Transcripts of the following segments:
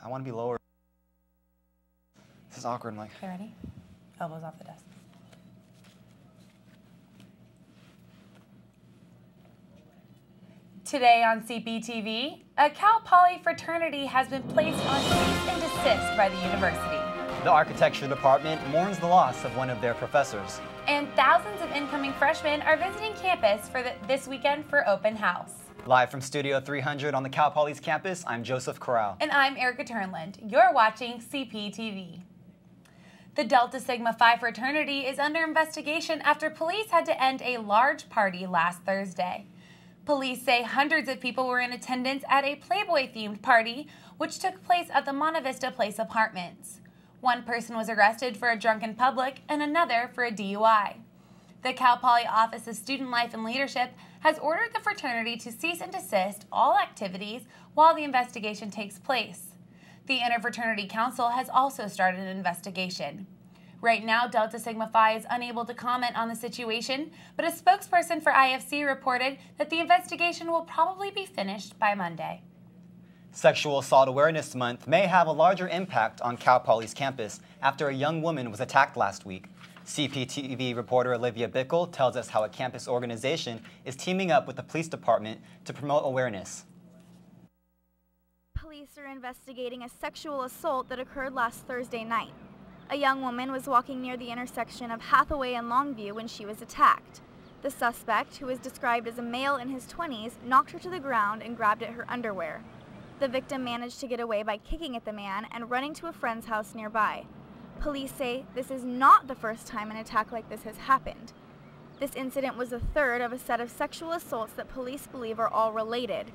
I want to be lower. This is awkward. I'm like, okay, ready? Elbows off the desk. Today on CPTV, a Cal Poly fraternity has been placed on cease and desist by the university. the architecture department mourns the loss of one of their professors. And thousands of incoming freshmen are visiting campus for this weekend for open house. Live from Studio 300 on the Cal Poly's campus, I'm Joseph Corral. And I'm Erica Turnland. You're watching CPTV. The Delta Sigma Phi fraternity is under investigation after police had to end a large party last Thursday. Police say hundreds of people were in attendance at a Playboy-themed party, which took place at the Monta Vista Place Apartments. One person was arrested for a drunken public and another for a DUI. The Cal Poly Office of Student Life and Leadership has ordered the fraternity to cease and desist all activities while the investigation takes place. The Interfraternity Council has also started an investigation. Right now, Delta Sigma Phi is unable to comment on the situation, but a spokesperson for IFC reported that the investigation will probably be finished by Monday. Sexual Assault Awareness Month may have a larger impact on Cal Poly's campus after a young woman was attacked last week. CPTV reporter Olivia Bickle tells us how a campus organization is teaming up with the police department to promote awareness. Police are investigating a sexual assault that occurred last Thursday night. A young woman was walking near the intersection of Hathaway and Longview when she was attacked. The suspect, who is described as a male in his 20s, knocked her to the ground and grabbed at her underwear. The victim managed to get away by kicking at the man and running to a friend's house nearby. Police say this is not the first time an attack like this has happened. This incident was the third of a set of sexual assaults that police believe are all related.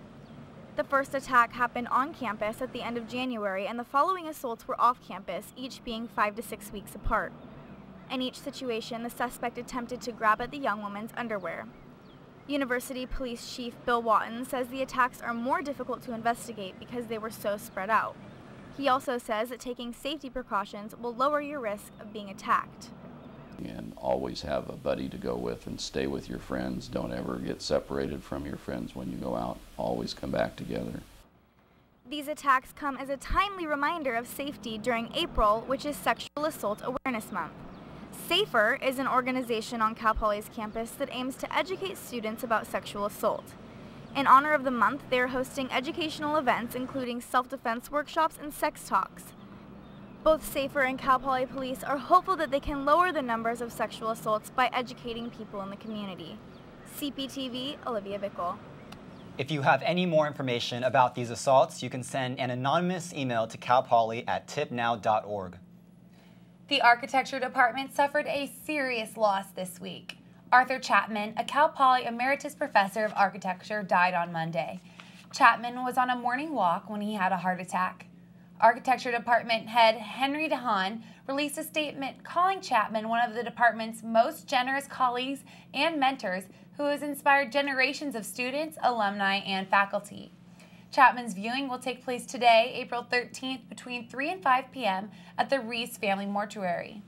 The first attack happened on campus at the end of January, and the following assaults were off campus, each being 5 to 6 weeks apart. In each situation, the suspect attempted to grab at the young woman's underwear. University Police Chief Bill Watton says the attacks are more difficult to investigate because they were so spread out. He also says that taking safety precautions will lower your risk of being attacked. And always have a buddy to go with and stay with your friends. Don't ever get separated from your friends when you go out. Always come back together. These attacks come as a timely reminder of safety during April, which is Sexual Assault Awareness Month. SAFER is an organization on Cal Poly's campus that aims to educate students about sexual assault. In honor of the month, they are hosting educational events including self-defense workshops and sex talks. Both SAFER and Cal Poly Police are hopeful that they can lower the numbers of sexual assaults by educating people in the community. CPTV, Olivia Bickle. If you have any more information about these assaults, you can send an anonymous email to calpoly@tipnow.org. The architecture department suffered a serious loss this week. Arthur Chapman, a Cal Poly emeritus professor of architecture, died on Monday. Chapman was on a morning walk when he had a heart attack. Architecture Department head Henry DeHaan released a statement calling Chapman one of the department's most generous colleagues and mentors who has inspired generations of students, alumni, and faculty. Chapman's viewing will take place today, April 13th, between 3 and 5 p.m. at the Reese Family Mortuary.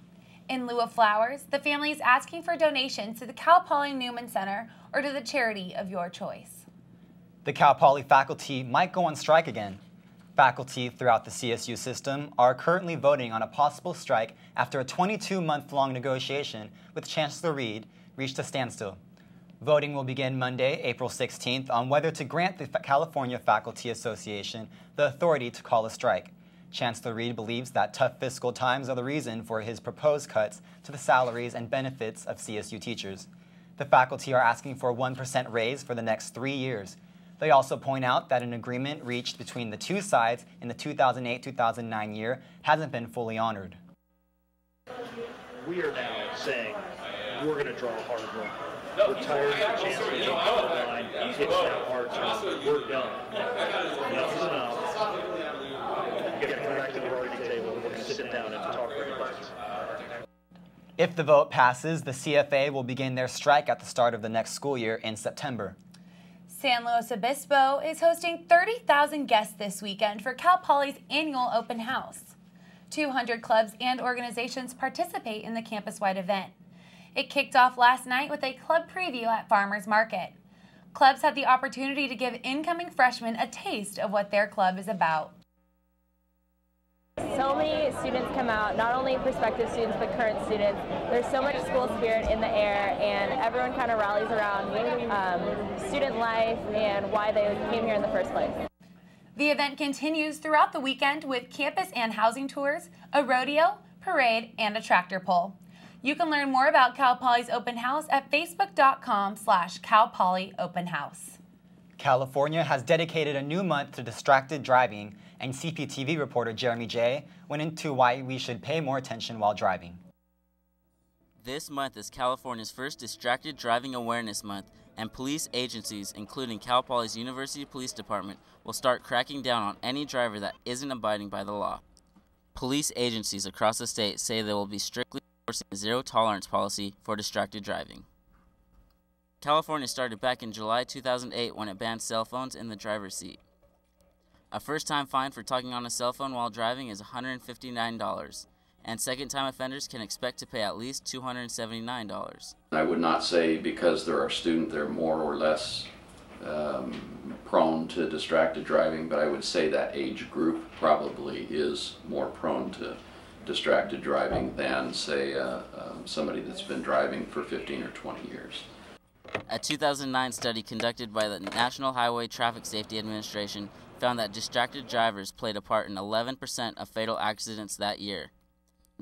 In lieu of flowers, the family is asking for donations to the Cal Poly Newman Center or to the charity of your choice. The Cal Poly faculty might go on strike again. Faculty throughout the CSU system are currently voting on a possible strike after a 22-month-long negotiation with Chancellor Reed reached a standstill. Voting will begin Monday, April 16th, on whether to grant the California Faculty Association the authority to call a strike. Chancellor Reed believes that tough fiscal times are the reason for his proposed cuts to the salaries and benefits of CSU teachers. The faculty are asking for a 1% raise for the next 3 years. They also point out that an agreement reached between the two sides in the 2008-2009 year hasn't been fully honored. We are now saying we're going to draw a hard line. We're tired of the Chancellor drawing the line. It's now our turn. We're done. Enough is enough. We're going to come back to the bargaining table. We're going to sit down and talk regulations. If the vote passes, the CFA will begin their strike at the start of the next school year in September. San Luis Obispo is hosting 30,000 guests this weekend for Cal Poly's annual open house. 200 clubs and organizations participate in the campus-wide event. It kicked off last night with a club preview at Farmers Market. Clubs had the opportunity to give incoming freshmen a taste of what their club is about. So many students come out, not only prospective students but current students. There's so much school spirit in the air, and everyone kind of rallies around student life and why they came here in the first place. The event continues throughout the weekend with campus and housing tours, a rodeo, parade, and a tractor pull. You can learn more about Cal Poly's open house at facebook.com/Cal Poly Open House. California has dedicated a new month to distracted driving, and CPTV reporter Jeremy J. went into why we should pay more attention while driving. This month is California's first Distracted Driving Awareness Month, and police agencies, including Cal Poly's University Police Department, will start cracking down on any driver that isn't abiding by the law. Police agencies across the state say they will be strictly enforcing a zero-tolerance policy for distracted driving. California started back in July 2008 when it banned cell phones in the driver's seat. A first-time fine for talking on a cell phone while driving is $159, and second-time offenders can expect to pay at least $279. I would not say because they're our student they're more or less prone to distracted driving, but I would say that age group probably is more prone to distracted driving than, say, somebody that's been driving for 15 or 20 years. A 2009 study conducted by the National Highway Traffic Safety Administration found that distracted drivers played a part in 11% of fatal accidents that year.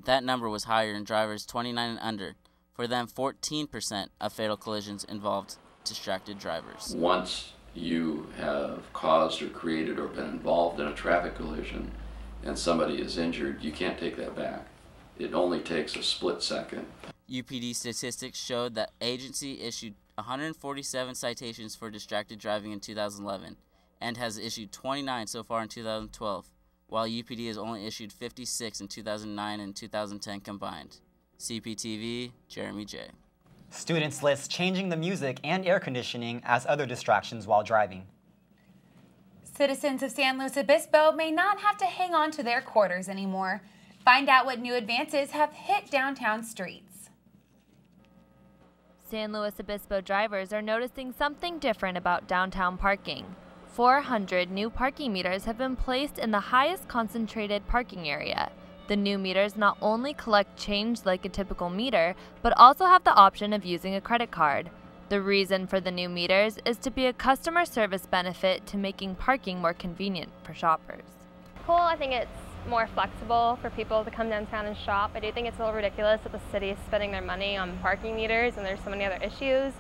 That number was higher in drivers 29 and under. For them, 14% of fatal collisions involved distracted drivers. Once you have caused or created or been involved in a traffic collision and somebody is injured, you can't take that back. It only takes a split second. UPD statistics showed that agency issued 147 citations for distracted driving in 2011 and has issued 29 so far in 2012, while UPD has only issued 56 in 2009 and 2010 combined. CPTV, Jeremy J. Students list changing the music and air conditioning as other distractions while driving. Citizens of San Luis Obispo may not have to hang on to their quarters anymore. Find out what new advances have hit downtown streets. San Luis Obispo drivers are noticing something different about downtown parking. 400 new parking meters have been placed in the highest concentrated parking area. The new meters not only collect change like a typical meter, but also have the option of using a credit card. The reason for the new meters is to be a customer service benefit to making parking more convenient for shoppers. Cool, I think it's more flexible for people to come downtown and shop. I do think it's a little ridiculous that the city is spending their money on parking meters and there's so many other issues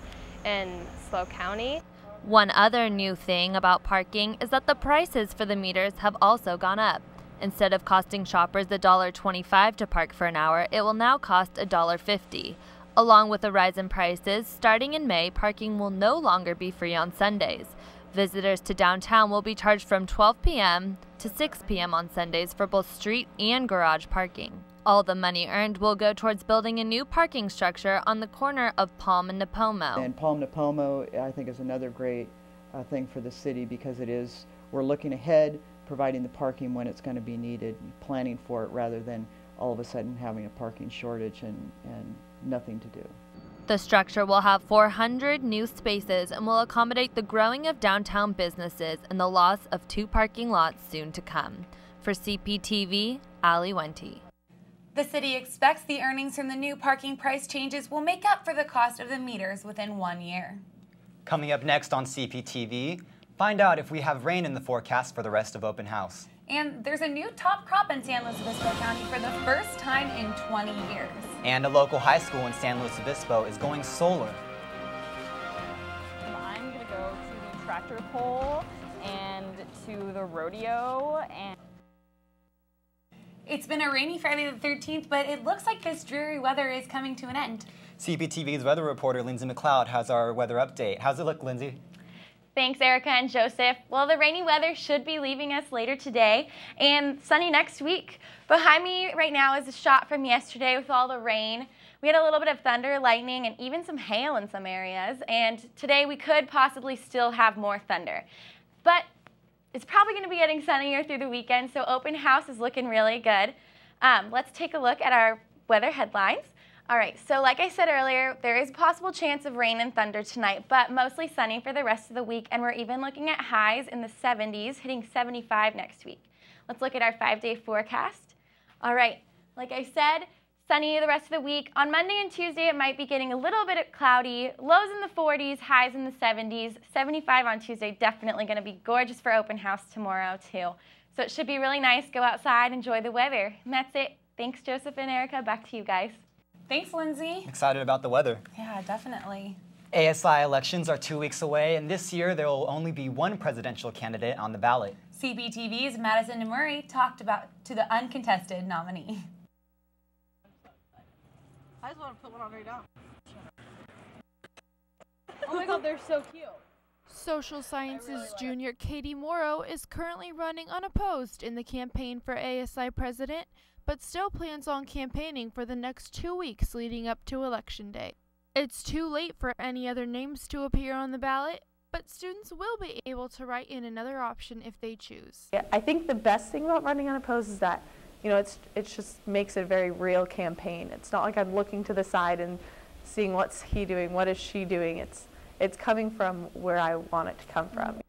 in SLO County. One other new thing about parking is that the prices for the meters have also gone up. Instead of costing shoppers $1.25 to park for an hour, it will now cost $1.50. Along with a rise in prices, starting in May, parking will no longer be free on Sundays. Visitors to downtown will be charged from 12 p.m. to 6 p.m. on Sundays for both street and garage parking. All the money earned will go towards building a new parking structure on the corner of Palm and Napomo. And Palm Napomo, I think, is another great thing for the city because we're looking ahead, providing the parking when it's going to be needed, planning for it rather than all of a sudden having a parking shortage and nothing to do. The structure will have 400 new spaces and will accommodate the growing of downtown businesses and the loss of 2 parking lots soon to come. For CPTV, Ali Wente. The city expects the earnings from the new parking price changes will make up for the cost of the meters within 1 year. Coming up next on CPTV, find out if we have rain in the forecast for the rest of open house. And there's a new top crop in San Luis Obispo County for the first time in 20 years. And a local high school in San Luis Obispo is going solar. I'm going to go to the tractor pull and to the rodeo. It's been a rainy Friday the 13th, but it looks like this dreary weather is coming to an end. CPTV's weather reporter Lindsay McLeod has our weather update. How's it look, Lindsay? Thanks, Erica and Joseph. Well, the rainy weather should be leaving us later today and sunny next week. Behind me right now is a shot from yesterday with all the rain. We had a little bit of thunder, lightning, and even some hail in some areas. And today we could possibly still have more thunder. But it's probably going to be getting sunnier through the weekend, so open house is looking really good. Let's take a look at our weather headlines. All right, so like I said earlier, there is a possible chance of rain and thunder tonight, but mostly sunny for the rest of the week, and we're even looking at highs in the 70s, hitting 75 next week. Let's look at our 5-day forecast. All right, like I said, sunny the rest of the week. On Monday and Tuesday, it might be getting a little bit cloudy. Lows in the 40s, highs in the 70s. 75 on Tuesday, definitely going to be gorgeous for open house tomorrow too. So it should be really nice. Go outside, enjoy the weather. And that's it. Thanks, Joseph and Erica. Back to you guys. Thanks, Lindsay. Excited about the weather. Yeah, definitely. ASI elections are 2 weeks away, and this year there will only be one presidential candidate on the ballot. CPTV's Madison Murray talked to the uncontested nominee. I just want to put one on right now. Oh my god, they're so cute. Social Sciences junior Katie Morrow is currently running unopposed in the campaign for ASI president, but still plans on campaigning for the next 2 weeks leading up to Election Day. It's too late for any other names to appear on the ballot, but students will be able to write in another option if they choose. Yeah, I think the best thing about running unopposed is that, you know, it just makes it a very real campaign. It's not like I'm looking to the side and seeing what's he doing, what is she doing. It's coming from where I want it to come from.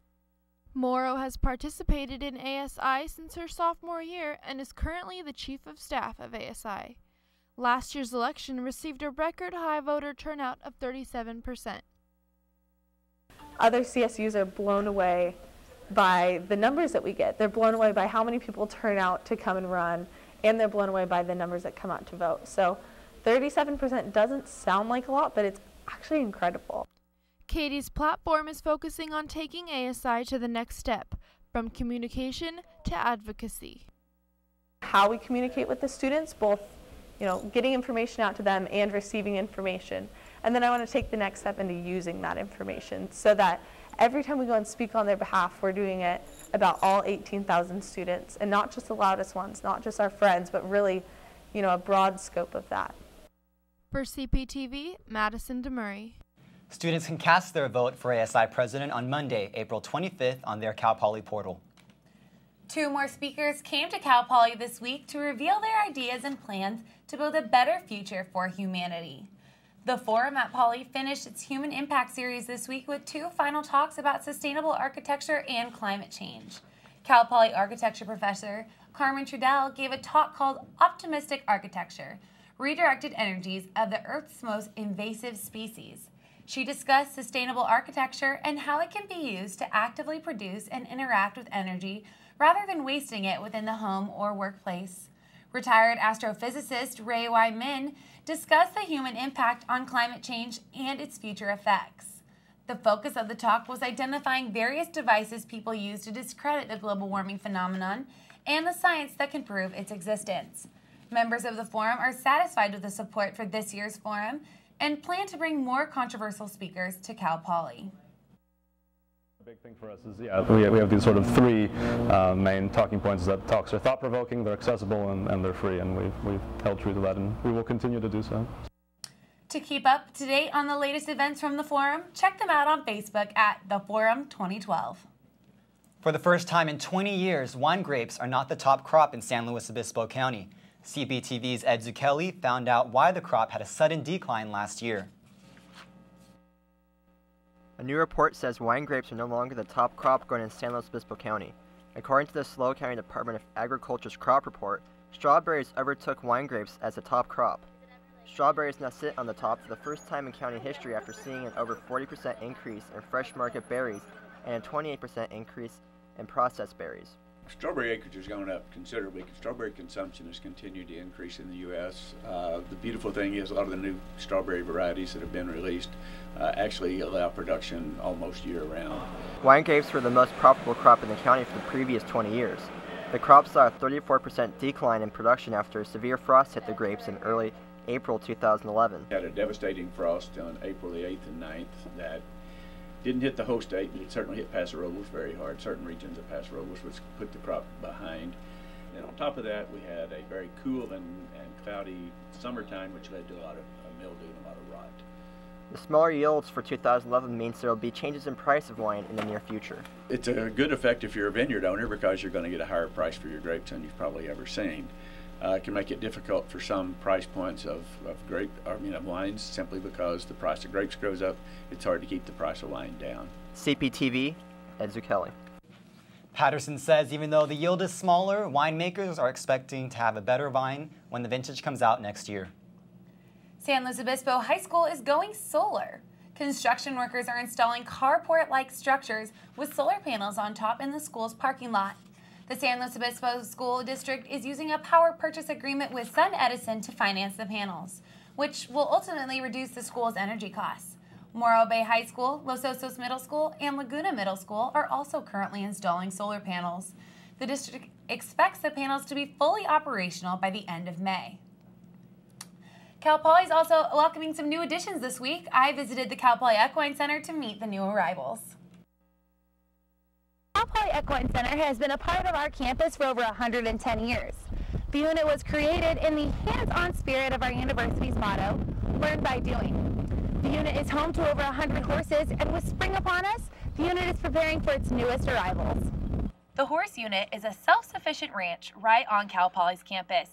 Morrow has participated in ASI since her sophomore year and is currently the chief of staff of ASI. Last year's election received a record high voter turnout of 37%. Other CSUs are blown away by the numbers that we get. They're blown away by how many people turn out to come and run, and they're blown away by the numbers that come out to vote. So 37% doesn't sound like a lot, but it's actually incredible. Katie's platform is focusing on taking ASI to the next step, from communication to advocacy. How we communicate with the students, both, you know, getting information out to them and receiving information. And then I want to take the next step into using that information so that every time we go and speak on their behalf, we're doing it about all 18,000 students, and not just the loudest ones, not just our friends, but really, you know, a broad scope of that. For CPTV, Madison DeMurray. Students can cast their vote for ASI president on Monday, April 25th on their Cal Poly portal. 2 more speakers came to Cal Poly this week to reveal their ideas and plans to build a better future for humanity. The Forum at Poly finished its Human Impact series this week with 2 final talks about sustainable architecture and climate change. Cal Poly architecture professor Carmen Trudell gave a talk called Optimistic Architecture, Redirected Energies of the Earth's Most Invasive Species. She discussed sustainable architecture and how it can be used to actively produce and interact with energy rather than wasting it within the home or workplace. Retired astrophysicist Ray Y. Min discussed the human impact on climate change and its future effects. The focus of the talk was identifying various devices people use to discredit the global warming phenomenon and the science that can prove its existence. Members of the forum are satisfied with the support for this year's forum and plan to bring more controversial speakers to Cal Poly. The big thing for us is, we have these sort of 3 main talking points. That talks are thought-provoking, they're accessible, and they're free, and we've held true to that, and we will continue to do so. To keep up to date on the latest events from the forum, check them out on Facebook at The Forum 2012. For the first time in 20 years, wine grapes are not the top crop in San Luis Obispo County. CPTV's Ed Zucchelli found out why the crop had a sudden decline last year. A new report says wine grapes are no longer the top crop grown in San Luis Obispo County. According to the SLO County Department of Agriculture's crop report, strawberries overtook wine grapes as the top crop. Strawberries now sit on the top for the first time in county history after seeing an over 40% increase in fresh market berries and a 28% increase in processed berries. Strawberry acreage has gone up considerably. Strawberry consumption has continued to increase in the U.S. The beautiful thing is a lot of the new strawberry varieties that have been released actually allow production almost year-round. Wine grapes were the most profitable crop in the county for the previous 20 years. The crop saw a 34% decline in production after severe frost hit the grapes in early April 2011. We had a devastating frost on April the 8th and 9th that didn't hit the host state, but it certainly hit Paso Robles very hard. Certain regions of Paso Robles, which put the crop behind. And on top of that, we had a very cool and cloudy summertime, which led to a lot of mildew and a lot of rot. The smaller yields for 2011 means there will be changes in price of wine in the near future. It's a good effect if you're a vineyard owner because you're going to get a higher price for your grapes than you've probably ever seen. It can make it difficult for some price points of wines simply because the price of grapes goes up. It's hard to keep the price of wine down. CPTV, Ed Zucchelli. Patterson says even though the yield is smaller, winemakers are expecting to have a better vine when the vintage comes out next year. San Luis Obispo High School is going solar. Construction workers are installing carport-like structures with solar panels on top in the school's parking lot. The San Luis Obispo School District is using a power purchase agreement with Sun Edison to finance the panels, which will ultimately reduce the school's energy costs. Morro Bay High School, Los Osos Middle School, and Laguna Middle School are also currently installing solar panels. The district expects the panels to be fully operational by the end of May. Cal Poly is also welcoming some new additions this week. I visited the Cal Poly Equine Center to meet the new arrivals. Cal Poly Equine Center has been a part of our campus for over 110 years. The unit was created in the hands-on spirit of our university's motto, learn by doing. The unit is home to over 100 horses, and with spring upon us, the unit is preparing for its newest arrivals. The horse unit is a self-sufficient ranch right on Cal Poly's campus.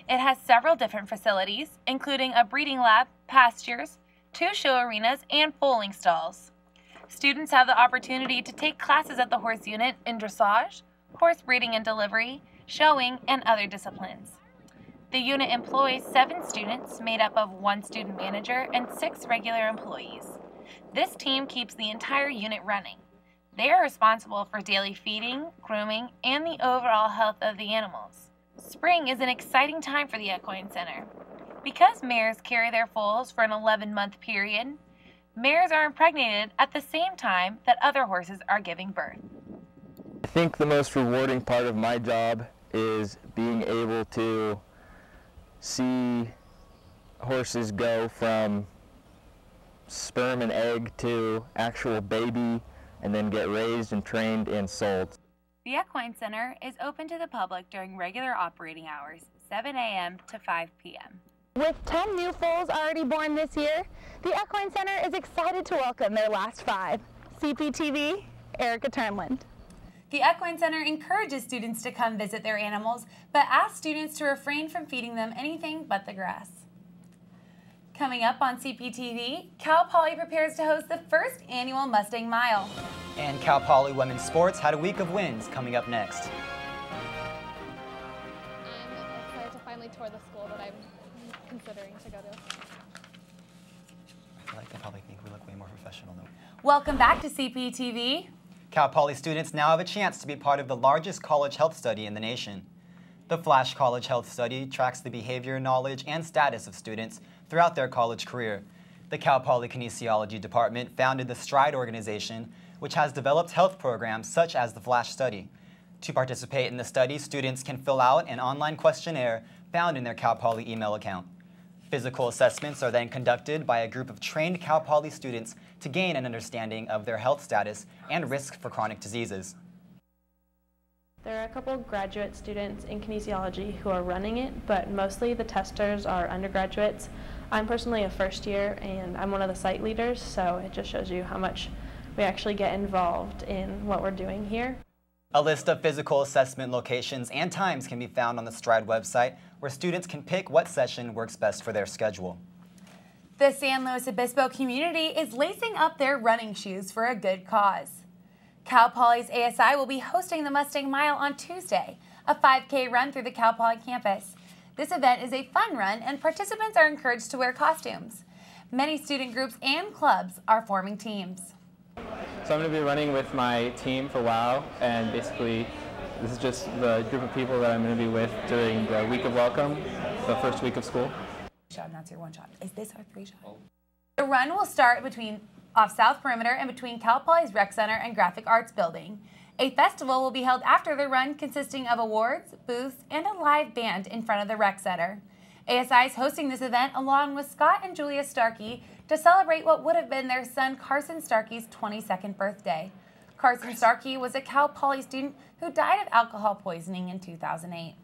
It has several different facilities, including a breeding lab, pastures, 2 show arenas, and foaling stalls. Students have the opportunity to take classes at the horse unit in dressage, horse breeding and delivery, showing, and other disciplines. The unit employs 7 students made up of 1 student manager and 6 regular employees. This team keeps the entire unit running. They are responsible for daily feeding, grooming, and the overall health of the animals. Spring is an exciting time for the Equine Center. Because mares carry their foals for an 11-month period, mares are impregnated at the same time that other horses are giving birth. I think the most rewarding part of my job is being able to see horses go from sperm and egg to actual baby and then get raised and trained and sold. The Equine Center is open to the public during regular operating hours, 7 a.m. to 5 p.m. With 10 new foals already born this year, the Equine Center is excited to welcome their last 5. CPTV, Erica Turnland. The Equine Center encourages students to come visit their animals, but asks students to refrain from feeding them anything but the grass. Coming up on CPTV, Cal Poly prepares to host the first annual Mustang Mile. And Cal Poly women's sports had a week of wins coming up next. I'm excited to finally tour the school that I'm considering to go to. I feel like they probably think we look way more professional than we. Welcome back to CPTV. Cal Poly students now have a chance to be part of the largest college health study in the nation. The Flash College Health Study tracks the behavior, knowledge, and status of students throughout their college career. The Cal Poly Kinesiology Department founded the STRIDE organization, which has developed health programs such as the Flash Study. To participate in the study, students can fill out an online questionnaire found in their Cal Poly email account. Physical assessments are then conducted by a group of trained Cal Poly students to gain an understanding of their health status and risk for chronic diseases. There are a couple graduate students in kinesiology who are running it, but mostly the testers are undergraduates. I'm personally a first year and I'm one of the site leaders, so it just shows you how much we actually get involved in what we're doing here. A list of physical assessment locations and times can be found on the STRIDE website, where students can pick what session works best for their schedule. The San Luis Obispo community is lacing up their running shoes for a good cause. Cal Poly's ASI will be hosting the Mustang Mile on Tuesday, a 5K run through the Cal Poly campus. This event is a fun run, and participants are encouraged to wear costumes. Many student groups and clubs are forming teams. So I'm going to be running with my team for WOW, and basically this is just the group of people that I'm going to be with during the week of welcome, the first week of school. Shot, and that's your 1 shot. Is this our 3 shot? The run will start off South Perimeter and between Cal Poly's Rec Center and Graphic Arts Building. A festival will be held after the run consisting of awards, booths, and a live band in front of the Rec Center. ASI is hosting this event along with Scott and Julia Starkey to celebrate what would have been their son Carson Starkey's 22nd birthday. Carson Starkey was a Cal Poly student who died of alcohol poisoning in 2008.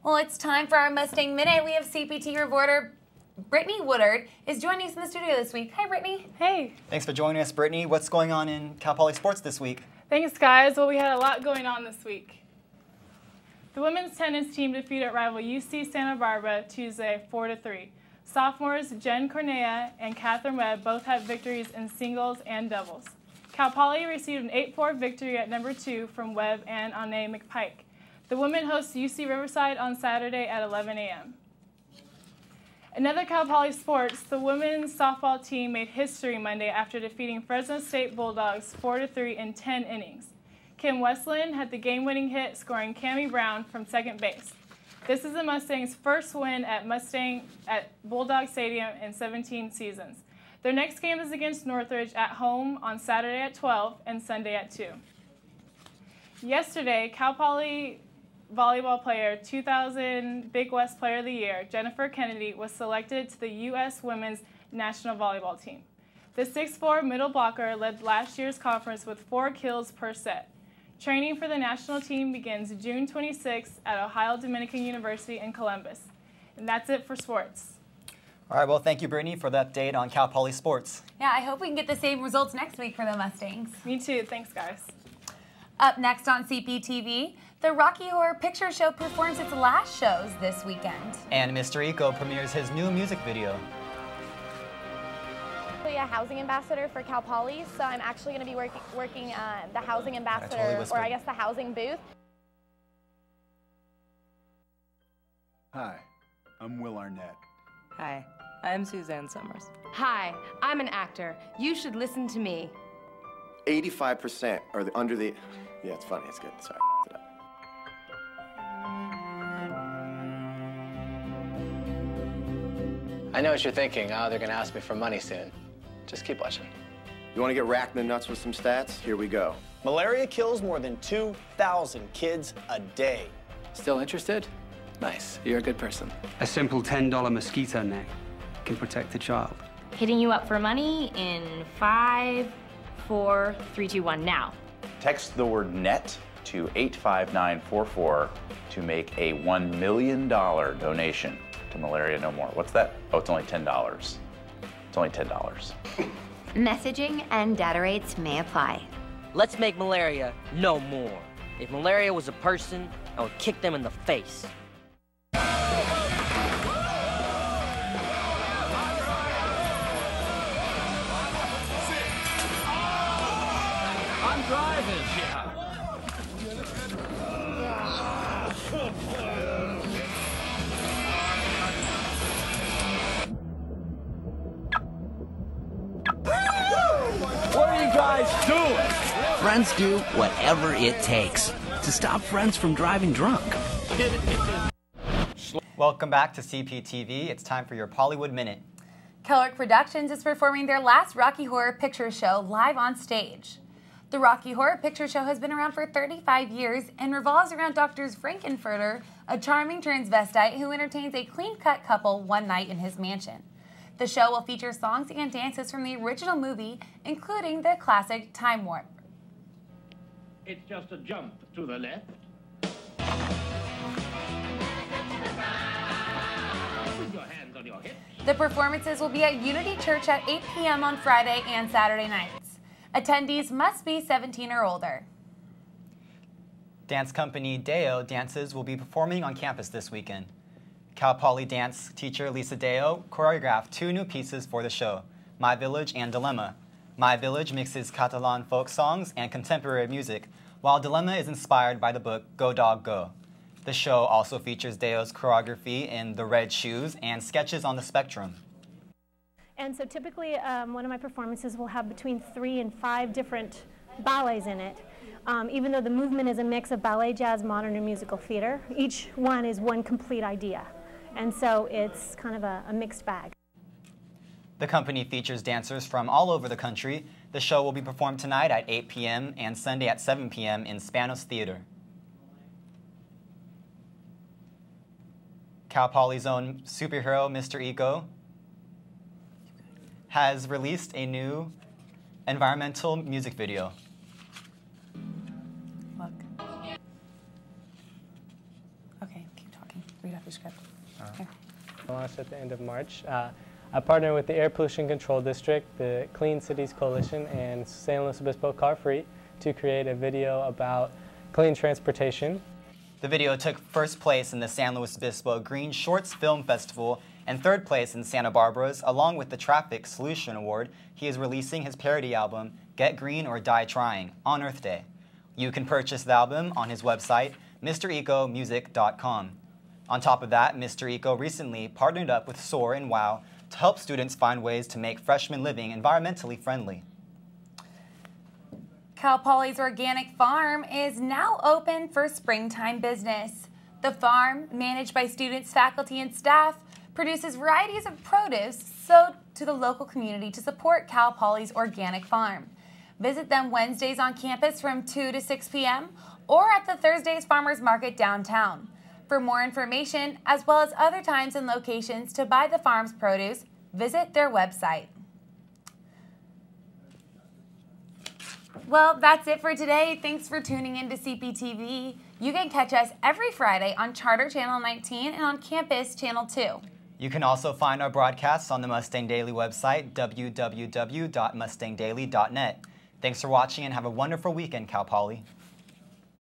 Well, it's time for our Mustang Minute. We have CPT reporter Brittany Woodard is joining us in the studio this week. Hi, Brittany. Hey. Thanks for joining us, Brittany. What's going on in Cal Poly sports this week? Thanks, guys. Well, we had a lot going on this week. The women's tennis team defeated rival UC Santa Barbara Tuesday 4-3. Sophomores Jen Cornea and Catherine Webb both had victories in singles and doubles. Cal Poly received an 8-4 victory at number 2 from Webb and Ane McPike. The women host UC Riverside on Saturday at 11 a.m. In other Cal Poly sports, the women's softball team made history Monday after defeating Fresno State Bulldogs 4-3 in 10 innings. Kim Westland had the game-winning hit, scoring Cammie Brown from second base. This is the Mustangs' first win at Bulldog Stadium in 17 seasons. Their next game is against Northridge at home on Saturday at 12 and Sunday at 2. Yesterday, Cal Poly volleyball player 2000 Big West Player of the Year, Jennifer Kennedy, was selected to the U.S. Women's National Volleyball Team. The 6'4" middle blocker led last year's conference with 4 kills per set. Training for the national team begins June 26th at Ohio Dominican University in Columbus. And that's it for sports. All right, well, thank you, Brittany, for the update on Cal Poly sports. Yeah, I hope we can get the same results next week for the Mustangs. Me too. Thanks, guys. Up next on CPTV, the Rocky Horror Picture Show performs its last shows this weekend. And Mr. Eco premieres his new music video. A housing ambassador for Cal Poly, so I'm actually going to be working the housing ambassador, or I guess the housing booth. Hi, I'm Will Arnett. Hi, I'm Suzanne Summers. Hi, I'm an actor. You should listen to me. 85% are under the... Yeah, it's funny. It's good. Sorry. It up. I know what you're thinking. Oh, they're going to ask me for money soon. Just keep watching. You want to get racked in the nuts with some stats? Here we go. Malaria kills more than 2,000 kids a day. Still interested? Nice. You're a good person. A simple $10 mosquito net can protect a child. Hitting you up for money in 5, 4, 3, 2, 1, now. Text the word NET to 85944 to make a $1 million donation to Malaria No More. What's that? Oh, it's only $10. It's only $10. Messaging and data rates may apply. Let's make malaria no more. If malaria was a person, I would kick them in the face. I'm driving. What are you guys doing? Friends do whatever it takes to stop friends from driving drunk. Welcome back to CPTV. It's time for your Pollywood Minute. Kellogg Productions is performing their last Rocky Horror Picture Show live on stage. The Rocky Horror Picture Show has been around for 35 years and revolves around Dr. Frankenfurter, a charming transvestite who entertains a clean-cut couple one night in his mansion. The show will feature songs and dances from the original movie, including the classic Time Warp. It's just a jump to the left. With your hands on your hips. The performances will be at Unity Church at 8 p.m. on Friday and Saturday nights. Attendees must be 17 or older. Dance company Deo Dances will be performing on campus this weekend. Cal Poly dance teacher Lisa Deo choreographed 2 new pieces for the show, My Village and Dilemma. My Village mixes Catalan folk songs and contemporary music, while Dilemma is inspired by the book Go Dog Go. The show also features Deo's choreography in The Red Shoes and sketches on the spectrum. And so typically one of my performances will have between 3 and 5 different ballets in it. Even though the movement is a mix of ballet, jazz, modern, and musical theater, each one is one complete idea. And so it's kind of a mixed bag. The company features dancers from all over the country. The show will be performed tonight at 8 p.m. and Sunday at 7 p.m. in Spanos Theater. Cal Poly's own superhero, Mr. Eco, has released a new environmental music video. Look. Okay, keep talking. Read off your script. Here. Launched at the end of March. I partnered with the Air Pollution Control District, the Clean Cities Coalition, and San Luis Obispo Car Fleet to create a video about clean transportation. The video took first place in the San Luis Obispo Green Shorts Film Festival and third place in Santa Barbara's. Along with the Traffic Solution Award, he is releasing his parody album, Get Green or Die Trying on Earth Day. You can purchase the album on his website, MrEcoMusic.com. On top of that, Mr. Eco recently partnered up with SOAR and WOW to help students find ways to make freshman living environmentally friendly. Cal Poly's organic farm is now open for springtime business. The farm, managed by students, faculty, and staff, produces varieties of produce sold to the local community to support Cal Poly's organic farm. Visit them Wednesdays on campus from 2 to 6 p.m. or at the Thursdays Farmers Market downtown. For more information, as well as other times and locations to buy the farm's produce, visit their website. Well, that's it for today. Thanks for tuning in to CPTV. You can catch us every Friday on Charter Channel 19 and on Campus Channel 2. You can also find our broadcasts on the Mustang Daily website, www.mustangdaily.net. Thanks for watching and have a wonderful weekend, Cal Poly.